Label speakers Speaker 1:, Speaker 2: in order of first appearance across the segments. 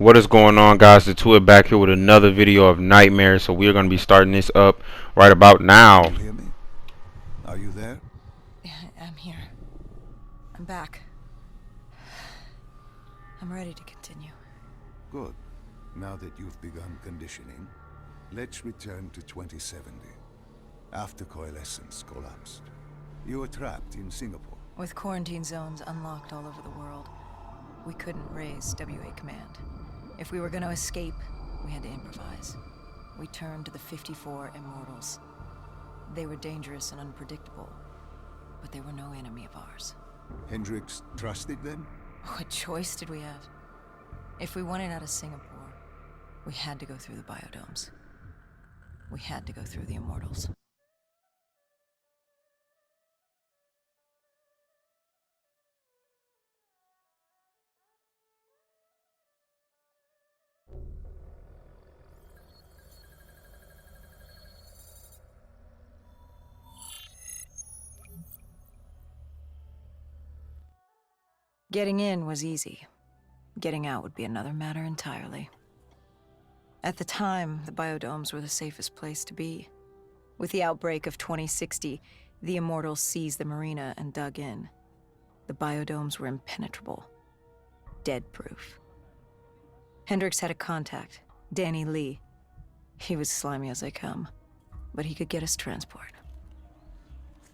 Speaker 1: What is going on, guys? The two are back here with another video of Nightmares. So we're going to be starting this up right about now.
Speaker 2: You hear me? Are you there?
Speaker 3: I'm here. I'm back. I'm ready to continue.
Speaker 2: Good. Now that you've begun conditioning, let's return to 2070. After Coalescence collapsed, you were trapped in Singapore.
Speaker 3: With quarantine zones unlocked all over the world, we couldn't raise WA command. If we were going to escape, we had to improvise. We turned to the 54 Immortals. They were dangerous and unpredictable, but they were no enemy of ours.
Speaker 2: Hendricks trusted them?
Speaker 3: What choice did we have? If we wanted out of Singapore, we had to go through the biodomes. We had to go through the Immortals. Getting in was easy. Getting out would be another matter entirely. At the time, the biodomes were the safest place to be. With the outbreak of 2060, the Immortals seized the marina and dug in. The biodomes were impenetrable. Dead-proof. Hendricks had a contact, Danny Lee. He was slimy as they come, but he could get us transport.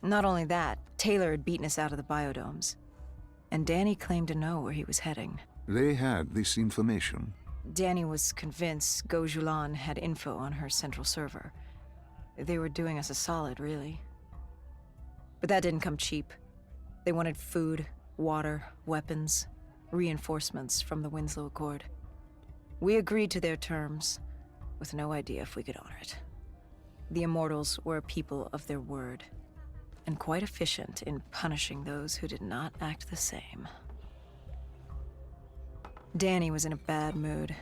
Speaker 3: Not only that, Taylor had beaten us out of the biodomes. And Danny claimed to know where he was heading.
Speaker 2: They had this information.
Speaker 3: Danny was convinced Gojulan had info on her central server. They were doing us a solid, really. But that didn't come cheap. They wanted food, water, weapons, reinforcements from the Winslow Accord. We agreed to their terms, with no idea if we could honor it. The Immortals were a people of their word, and quite efficient in punishing those who did not act the same. Danny was in a bad mood.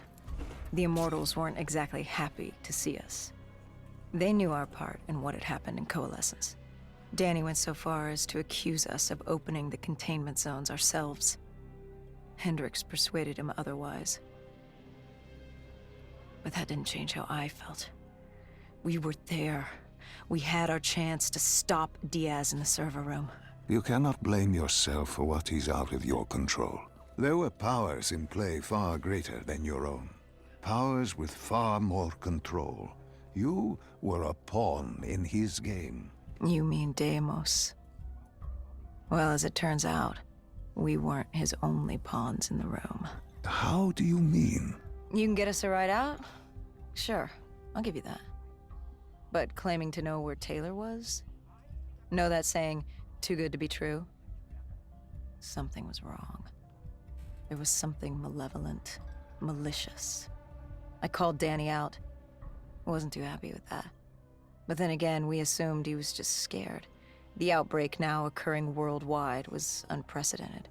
Speaker 3: The Immortals weren't exactly happy to see us. They knew our part in what had happened in Coalescence. Danny went so far as to accuse us of opening the containment zones ourselves. Hendricks persuaded him otherwise. But that didn't change how I felt. We were there. We had our chance to stop Diaz in the server room.
Speaker 2: You cannot blame yourself for what is out of your control. There were powers in play far greater than your own. Powers with far more control. You were a pawn in his game.
Speaker 3: You mean Deimos? Well, as it turns out, we weren't his only pawns in the room.
Speaker 2: How do you mean?
Speaker 3: You can get us a ride out? Sure, I'll give you that. But claiming to know where Taylor was? Know that saying, too good to be true? Something was wrong. There was something malevolent, malicious. I called Danny out. Wasn't too happy with that. But then again, we assumed he was just scared. The outbreak now occurring worldwide was unprecedented.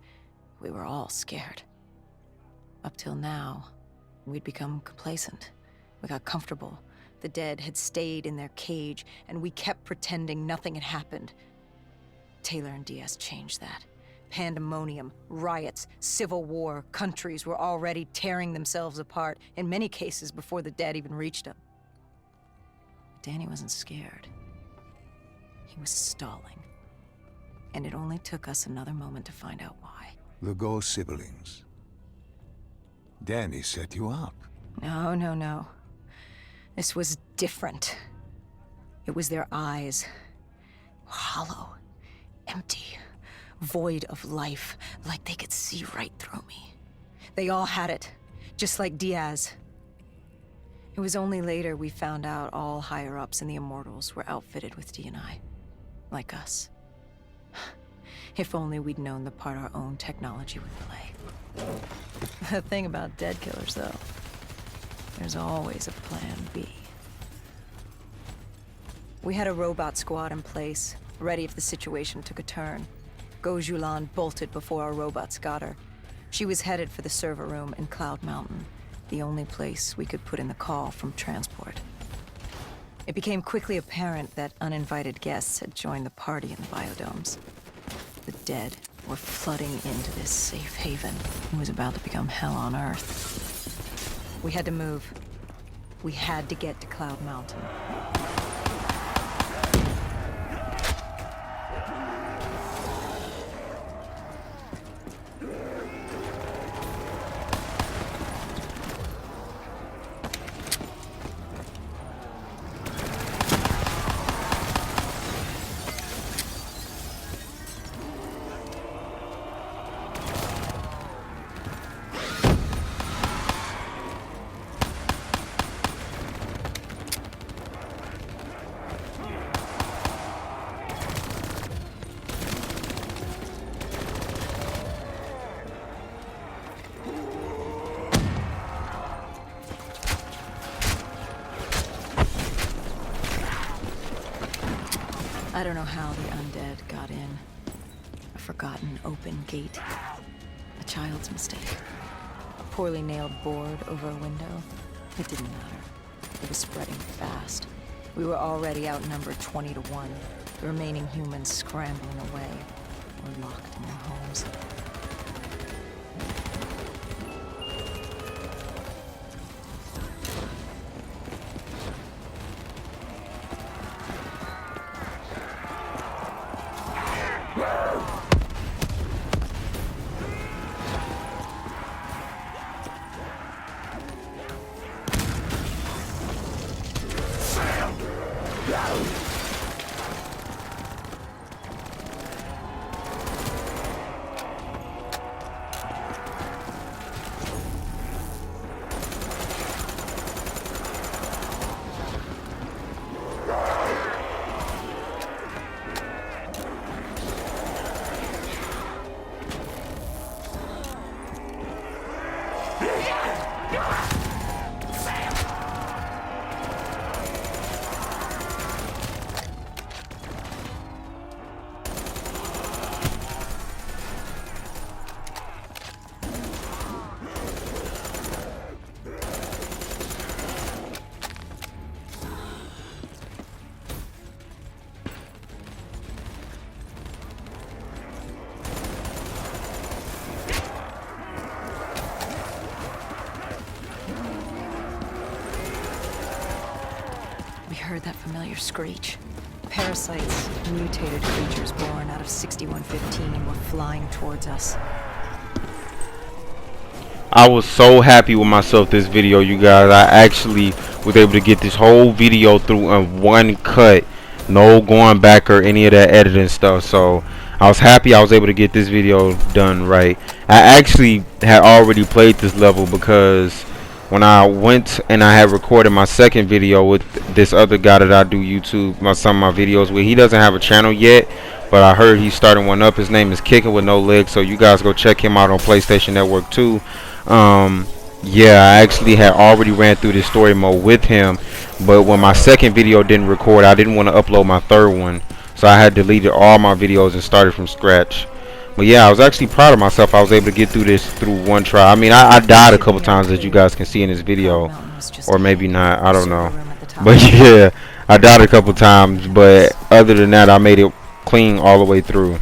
Speaker 3: We were all scared. Up till now, we'd become complacent. We got comfortable. The dead had stayed in their cage, and we kept pretending nothing had happened. Taylor and Diaz changed that. Pandemonium, riots, civil war, countries were already tearing themselves apart, in many cases before the dead even reached them. Danny wasn't scared. He was stalling. And it only took us another moment to find out why.
Speaker 2: The Go siblings. Danny set you up.
Speaker 3: No. This was different. It was their eyes. Hollow. Empty. Void of life. Like they could see right through me. They all had it. Just like Diaz. It was only later we found out all higher-ups in the Immortals were outfitted with D&I. Like us. If only we'd known the part our own technology would play. The thing about dead killers, though, there's always a plan B. We had a robot squad in place, ready if the situation took a turn. Gojulan bolted before our robots got her. She was headed for the server room in Cloud Mountain, the only place we could put in the call from transport. It became quickly apparent that uninvited guests had joined the party in the biodomes. The dead were flooding into this safe haven. It was about to become hell on Earth. We had to move. We had to get to Cloud Mountain. I don't know how the undead got in. A forgotten open gate. A child's mistake. A poorly nailed board over a window. It didn't matter. It was spreading fast. We were already outnumbered 20 to 1. The remaining humans scrambling away or locked in their homes. Heard that familiar screech. Parasites, mutated creatures born out of 6115 were flying towards us.
Speaker 1: I was so happy with myself this video, you guys. I actually was able to get this whole video through in one cut. No going back or any of that editing stuff. So I was happy I was able to get this video done right. I actually had already played this level because when I went and I had recorded my second video with this other guy that I do YouTube, some of my videos with, he doesn't have a channel yet, but I heard he's starting one up. His name is Kicking with No Legs, so you guys go check him out on PlayStation Network too. Yeah, I actually had already ran through this story mode with him, but when my second video didn't record, I didn't want to upload my third one, so I had deleted all my videos and started from scratch. But yeah, I was actually proud of myself. I was able to get through this through one try. I mean, I died a couple times, as you guys can see in this video, or maybe not, I don't know. But yeah, I died a couple times, but other than that, I made it clean all the way through.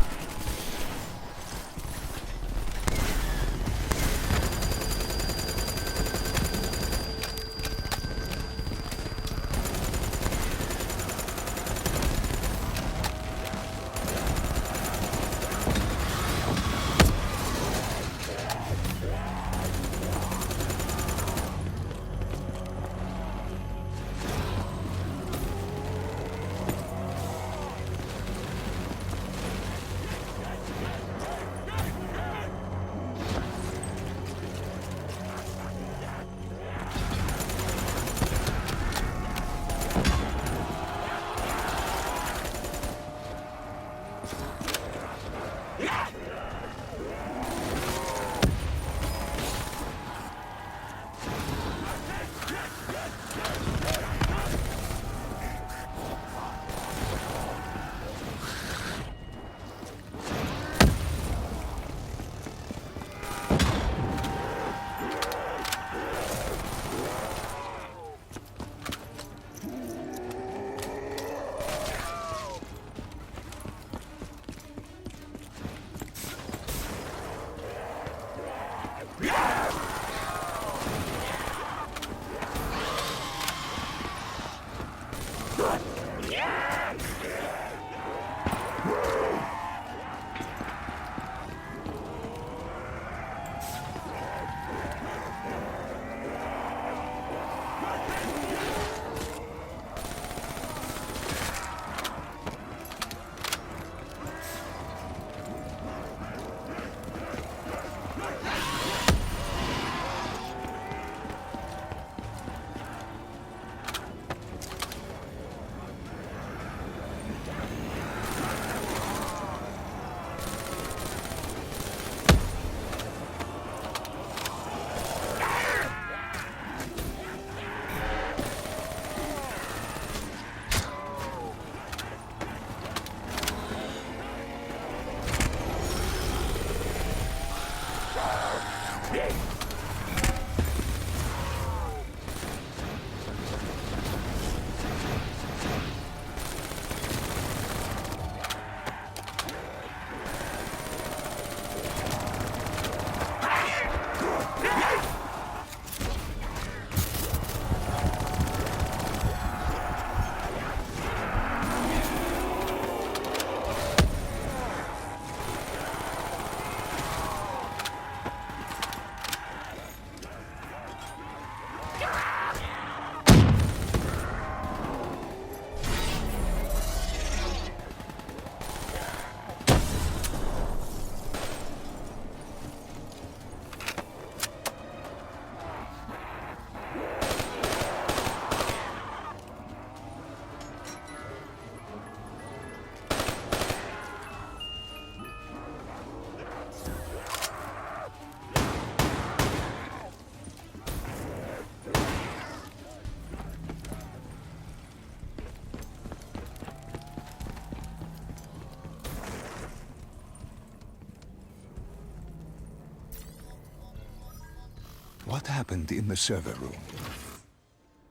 Speaker 2: What happened in the server room?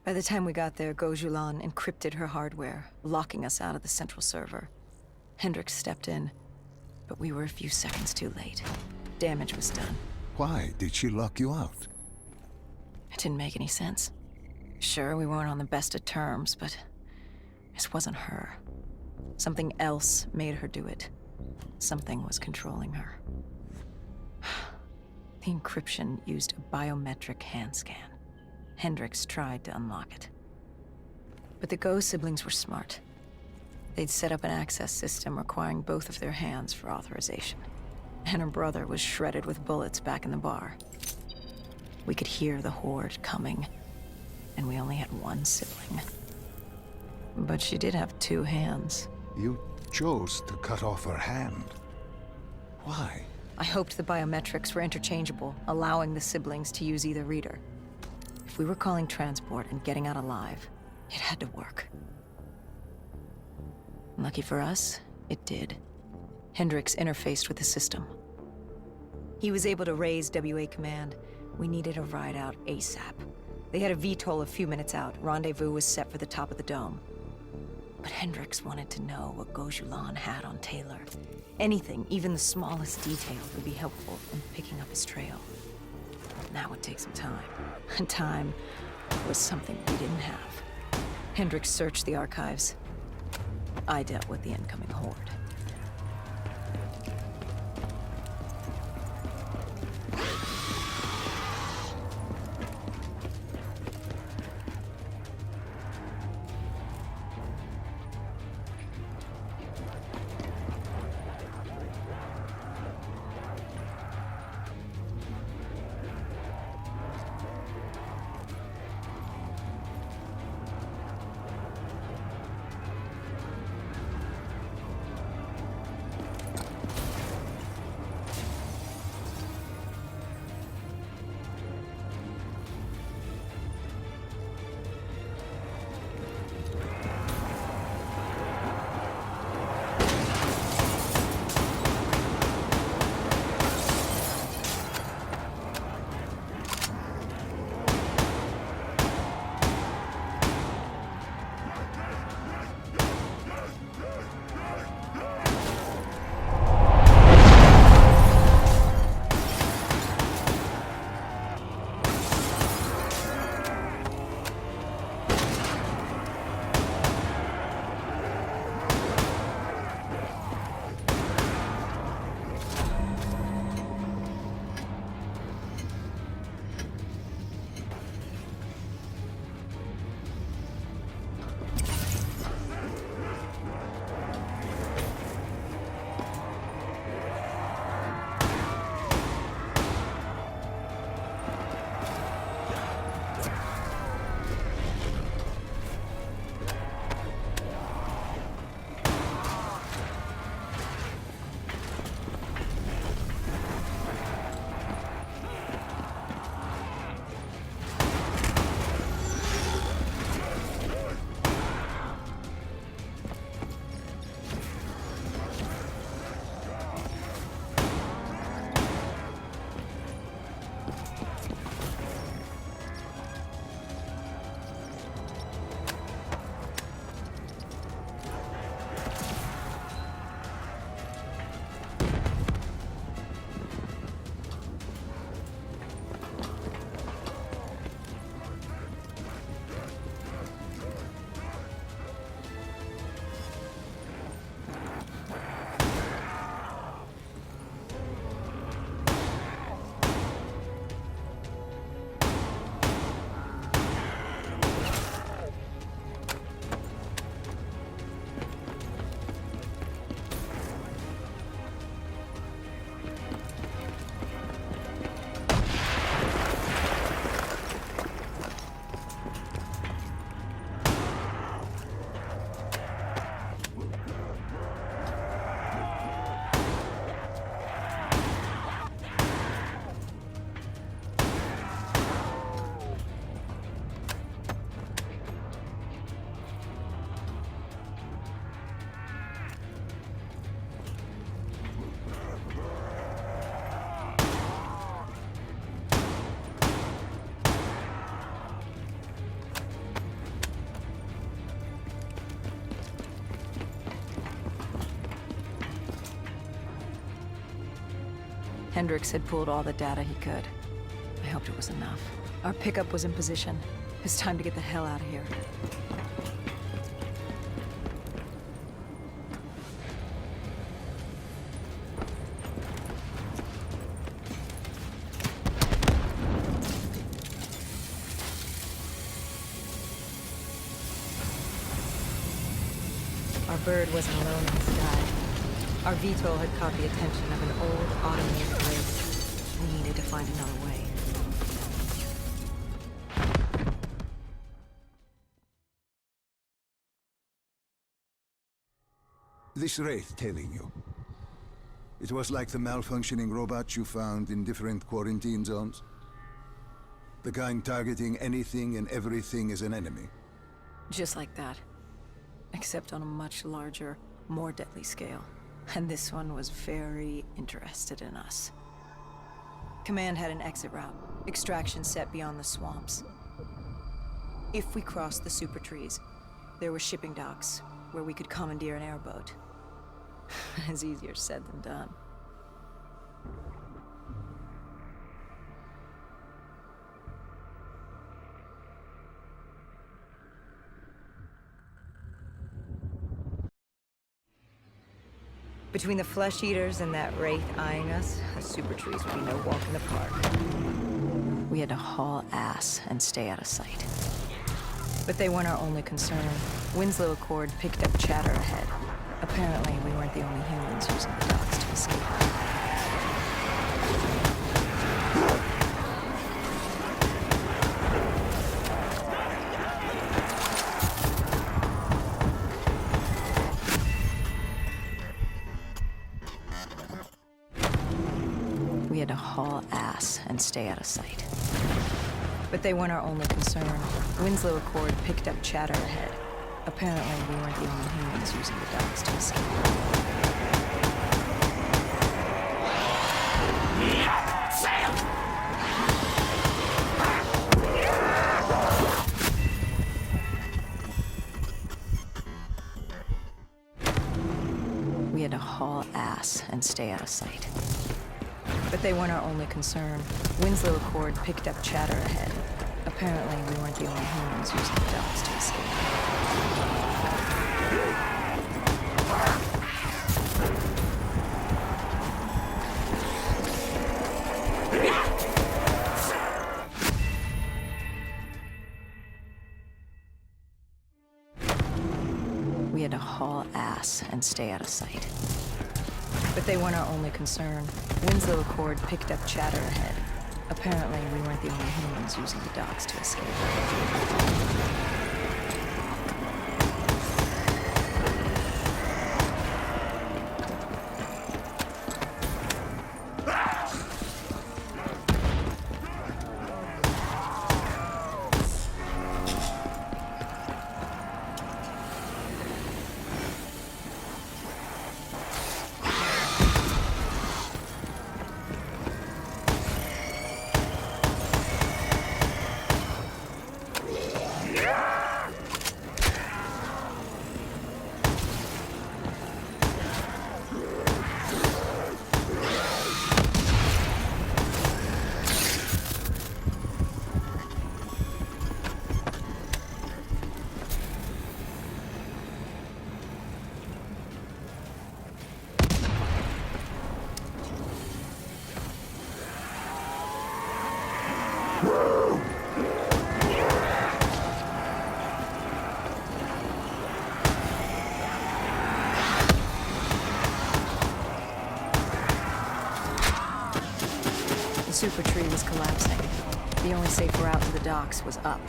Speaker 3: By the time we got there, Gojulan encrypted her hardware, locking us out of the central server. Hendricks stepped in, but we were a few seconds too late. Damage was done.
Speaker 2: Why did she lock you out?
Speaker 3: It didn't make any sense. Sure, we weren't on the best of terms, but this wasn't her. Something else made her do it. Something was controlling her. The encryption used a biometric hand scan. Hendricks tried to unlock it. But the Go siblings were smart. They'd set up an access system requiring both of their hands for authorization. And her brother was shredded with bullets back in the bar. We could hear the horde coming, and we only had one sibling. But she did have two hands.
Speaker 2: You chose to cut off her hand. Why?
Speaker 3: I hoped the biometrics were interchangeable, allowing the siblings to use either reader. If we were calling transport and getting out alive, it had to work. Lucky for us, it did. Hendricks interfaced with the system. He was able to raise WA command. We needed a ride out ASAP. They had a VTOL a few minutes out. Rendezvous was set for the top of the dome. But Hendricks wanted to know what Gojulan had on Taylor. Anything, even the smallest detail, would be helpful in picking up his trail. That would take some time. And time was something we didn't have. Hendricks searched the archives. I dealt with the incoming horde. Hendricks had pulled all the data he could. I hoped it was enough. Our pickup was in position. It's time to get the hell out of here. Our bird wasn't alone in the sky. Our VTOL had caught the attention of an old automated race. We needed to find another way.
Speaker 2: This wraith tailing you. It was like the malfunctioning robots you found in different quarantine zones. The kind targeting anything and everything as an enemy.
Speaker 3: Just like that. Except on a much larger, more deadly scale. And this one was very interested in us. Command had an exit route. Extraction set beyond the swamps. If we crossed the super trees, there were shipping docks where we could commandeer an airboat. It's easier said than done. Between the flesh eaters and that wraith eyeing us, the super trees would be no walk in the park. We had to haul ass and stay out of sight. But they weren't our only concern. Winslow Accord picked up chatter ahead. Apparently, we weren't the only humans using the docks to escape. We had to haul ass and stay out of sight. But they weren't our only concern. Winslow Accord picked up chatter ahead. Apparently, we weren't the only humans using the docks to escape. We had to haul ass and stay out of sight. But they weren't our only concern. Winslow Accord picked up chatter ahead. Apparently, we weren't the only humans using the docks to escape. We had to haul ass and stay out of sight. But they weren't our only concern. Winslow Accord picked up chatter ahead. Apparently, we weren't the only humans using the docks to escape. The super tree was collapsing. The only safe route to the docks was up.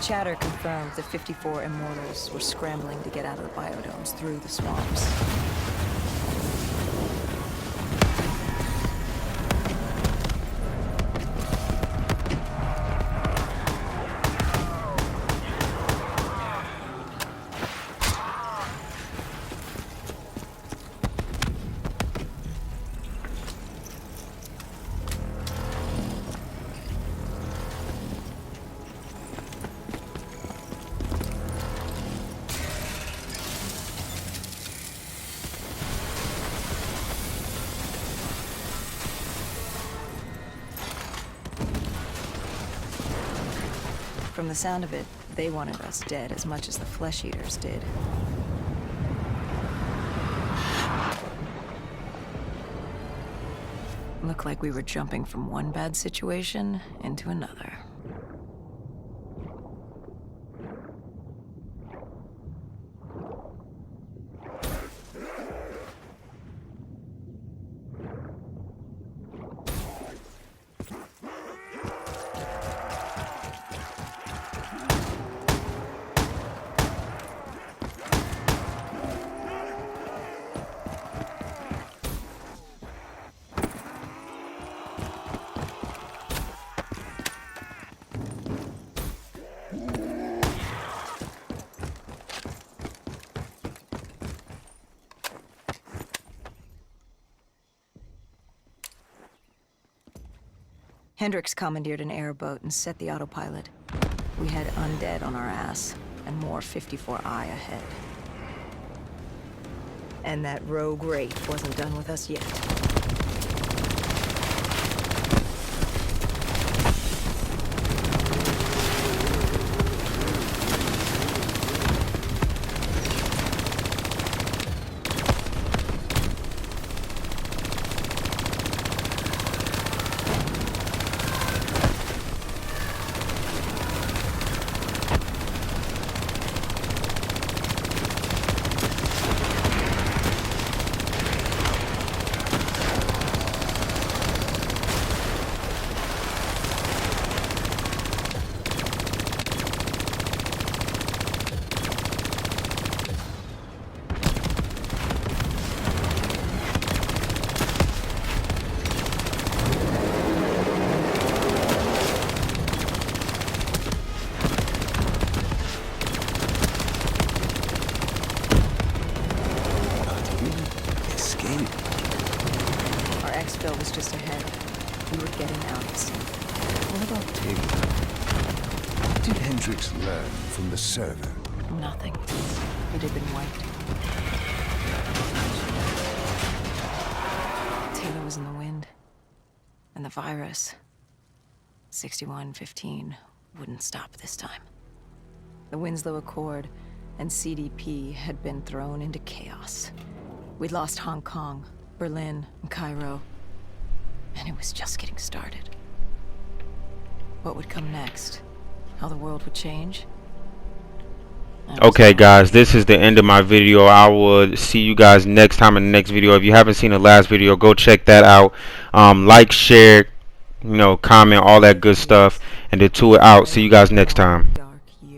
Speaker 3: Chatter confirmed that 54 immortals were scrambling to get out of the biodomes through the swamps. From the sound of it, they wanted us dead as much as the flesh eaters did. Looked like we were jumping from one bad situation into another. Hendricks commandeered an airboat and set the autopilot. We had undead on our ass, and more 54I ahead. And that rogue wraith wasn't done with us yet. Our exfil was just ahead. We were getting out at sea.
Speaker 2: What about Taylor? What did Hendricks learn from the server?
Speaker 3: Nothing. It had been wiped. Taylor was in the wind. And the virus, 6115, wouldn't stop this time. The Winslow Accord and CDP had been thrown into chaos. We'd lost Hong Kong, Berlin, and Cairo. And it was just getting started. What would come next? How the world would change?
Speaker 1: Okay guys, this is the end of my video. I will see you guys next time in the next video. If you haven't seen the last video, go check that out. Like, share, comment, all that good stuff. And then 2 out. See you guys next time.